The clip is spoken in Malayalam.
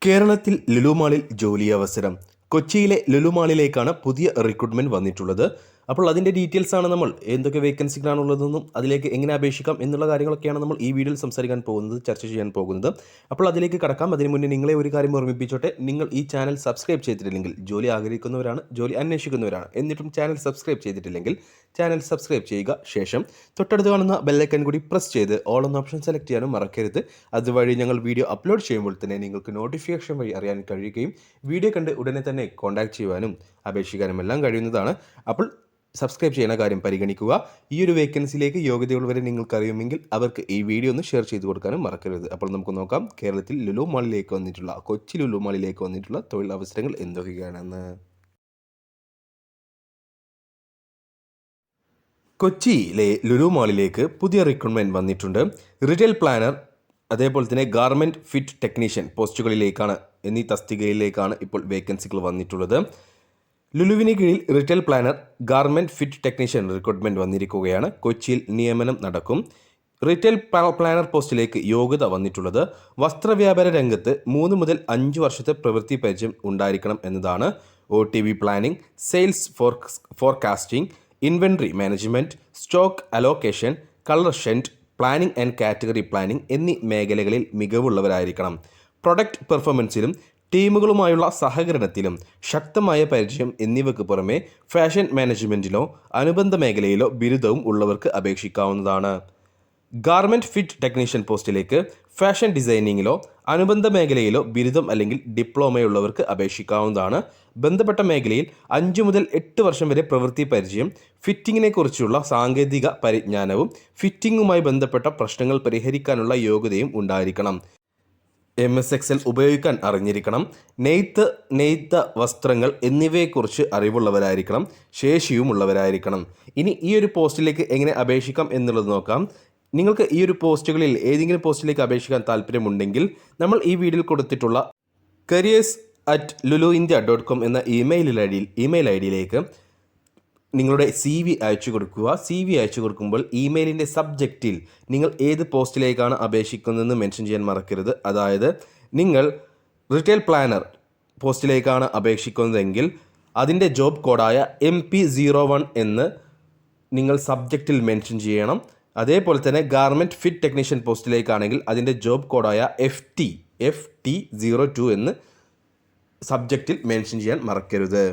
കേരളത്തിൽ ലുലു മാളിൽ ജോലി അവസരം. കൊച്ചിയിലെ ലുലു മാളിലേക്കാണ് പുതിയ റിക്രൂട്ട്മെന്റ് വന്നിട്ടുള്ളത്. അപ്പോൾ അതിൻ്റെ ഡീറ്റെയിൽസ് ആണ് നമ്മൾ എന്തൊക്കെ വേക്കൻസികളാണുള്ളതെന്നും അതിലേക്ക് എങ്ങനെ അപേക്ഷിക്കാം എന്നുള്ള കാര്യങ്ങളൊക്കെയാണ് നമ്മൾ ഈ വീഡിയോയിൽ സംസാരിക്കാൻ പോകുന്നത്, ചർച്ച ചെയ്യാൻ പോകുന്നത്. അപ്പോൾ അതിലേക്ക് കടക്കാം. അതിന് മുന്നേ നിങ്ങളെ ഒരു കാര്യം ഓർമ്മിപ്പിച്ചോട്ടെ, നിങ്ങൾ ഈ ചാനൽ സബ്സ്ക്രൈബ് ചെയ്തിട്ടില്ലെങ്കിൽ, ജോലി ആഗ്രഹിക്കുന്നവരാണ്, ജോലി അന്വേഷിക്കുന്നവരാണ്, എന്നിട്ടും ചാനൽ സബ്സ്ക്രൈബ് ചെയ്തിട്ടില്ലെങ്കിൽ ചാനൽ സബ്സ്ക്രൈബ് ചെയ്യുക. ശേഷം തൊട്ടടുത്ത് കാണുന്ന ബെല്ലൈക്കൺ കൂടി പ്രസ് ചെയ്ത് ഓൾ എന്ന ഓപ്ഷൻ സെലക്ട് ചെയ്യാനും മറക്കരുത്. അതുവഴി ഞങ്ങൾ വീഡിയോ അപ്ലോഡ് ചെയ്യുമ്പോൾ തന്നെ നിങ്ങൾക്ക് നോട്ടിഫിക്കേഷൻ വഴി അറിയാൻ കഴിയുകയും വീഡിയോ കണ്ട് ഉടനെ തന്നെ കോൺടാക്ട് ചെയ്യുവാനും അപേക്ഷിക്കാനും എല്ലാം കഴിയുന്നതാണ്. അപ്പോൾ സബ്സ്ക്രൈബ് ചെയ്യുന്ന കാര്യം പരിഗണിക്കുക. ഈ ഒരു വേക്കൻസിയിലേക്ക് യോഗ്യതയുള്ളവരെ നിങ്ങൾക്കറിയുമെങ്കിൽ അവർക്ക് ഈ വീഡിയോ ഒന്ന് ഷെയർ ചെയ്ത് കൊടുക്കാനും മറക്കരുത്. അപ്പോൾ നമുക്ക് നോക്കാം കേരളത്തിൽ ലുലു മാളിലേക്ക് വന്നിട്ടുള്ള, കൊച്ചി ലുലു മാളിലേക്ക് വന്നിട്ടുള്ള തൊഴിൽ അവസരങ്ങൾ എന്തൊക്കെയാണെന്ന്. കൊച്ചിയിലെ ലുലു മാളിലേക്ക് പുതിയ റിക്രൂട്ട്മെൻറ്റ് വന്നിട്ടുണ്ട്. റിറ്റെയിൽ പ്ലാനർ, അതേപോലെ തന്നെ ഗാർമെൻറ്റ് ഫിറ്റ് ടെക്നീഷ്യൻ പോസ്റ്റുകളിലേക്കാണ്, എന്നീ തസ്തികയിലേക്കാണ് ഇപ്പോൾ വേക്കൻസികൾ വന്നിട്ടുള്ളത്. ലുലുവിന് കീഴിൽ retail planner, garment fit technician recruitment വന്നിരിക്കുകയാണ്. കൊച്ചിയിൽ നിയമനം നടക്കും. റിറ്റെയിൽ പ്ലാനർ പോസ്റ്റിലേക്ക് യോഗ്യത വന്നിട്ടുള്ളത് വസ്ത്രവ്യാപാര രംഗത്ത് 3 മുതൽ 5 വർഷത്തെ പ്രവൃത്തി പരിചയം ഉണ്ടായിരിക്കണം എന്നതാണ്. OTB planning, sales forecasting, inventory management, stock allocation, colour ഷെൻറ്റ്, പ്ലാനിംഗ് ആൻഡ് കാറ്റഗറി പ്ലാനിംഗ് എന്നീ മേഖലകളിൽ മികവുള്ളവരായിരിക്കണം. പ്രൊഡക്റ്റ് പെർഫോമൻസിലും ടീമുകളുമായുള്ള സഹകരണത്തിലും ശക്തമായ പരിചയം എന്നിവയ്ക്ക് പുറമെ ഫാഷൻ മാനേജ്മെൻറ്റിലോ അനുബന്ധ മേഖലയിലോ ബിരുദവും ഉള്ളവർക്ക് അപേക്ഷിക്കാവുന്നതാണ്. ഗാർമെൻറ്റ് ഫിറ്റ് ടെക്നീഷ്യൻ പോസ്റ്റിലേക്ക് ഫാഷൻ ഡിസൈനിങ്ങിലോ അനുബന്ധ മേഖലയിലോ ബിരുദം അല്ലെങ്കിൽ ഡിപ്ലോമയുള്ളവർക്ക് അപേക്ഷിക്കാവുന്നതാണ്. ബന്ധപ്പെട്ട മേഖലയിൽ 5 മുതൽ 8 വർഷം വരെ പ്രവൃത്തി പരിചയം, ഫിറ്റിങ്ങിനെക്കുറിച്ചുള്ള സാങ്കേതിക പരിജ്ഞാനവും ഫിറ്റിങ്ങുമായി ബന്ധപ്പെട്ട പ്രശ്നങ്ങൾ പരിഹരിക്കാനുള്ള യോഗ്യതയും ഉണ്ടായിരിക്കണം. MS Excel ഉപയോഗിക്കാൻ അറിഞ്ഞിരിക്കണം. നെയ്ത്ത വസ്ത്രങ്ങൾ എന്നിവയെക്കുറിച്ച് അറിവുള്ളവരായിരിക്കണം. ശേഷിയുമുള്ളവരായിരിക്കണം. ഇനി ഈ ഒരു പോസ്റ്റിലേക്ക് എങ്ങനെ അപേക്ഷിക്കാം എന്നുള്ളത് നോക്കാം. നിങ്ങൾക്ക് ഈ ഒരു പോസ്റ്റുകളിൽ ഏതെങ്കിലും പോസ്റ്റിലേക്ക് അപേക്ഷിക്കാൻ താല്പര്യമുണ്ടെങ്കിൽ നമ്മൾ ഈ വീഡിയോയിൽ കൊടുത്തിട്ടുള്ള careers@luluindia.com എന്ന ഇമെയിൽ ഐ ഡിയിലേക്ക് നിങ്ങളുടെ CV അയച്ചു കൊടുക്കുക. CV അയച്ചു കൊടുക്കുമ്പോൾ ഇമെയിലിൻ്റെ സബ്ജക്റ്റിൽ നിങ്ങൾ ഏത് പോസ്റ്റിലേക്കാണ് അപേക്ഷിക്കുന്നതെന്ന് മെൻഷൻ ചെയ്യാൻ മറക്കരുത്. അതായത് നിങ്ങൾ റിറ്റെയിൽ പ്ലാനർ പോസ്റ്റിലേക്കാണ് അപേക്ഷിക്കുന്നതെങ്കിൽ അതിൻ്റെ ജോബ് കോഡായ MP01 എന്ന് നിങ്ങൾ സബ്ജക്റ്റിൽ മെൻഷൻ ചെയ്യണം. അതേപോലെ തന്നെ ഗാർമെൻറ്റ് ഫിറ്റ് ടെക്നീഷ്യൻ പോസ്റ്റിലേക്കാണെങ്കിൽ അതിൻ്റെ ജോബ് കോഡായ FT02 എന്ന് സബ്ജക്റ്റിൽ മെൻഷൻ ചെയ്യാൻ മറക്കരുത്.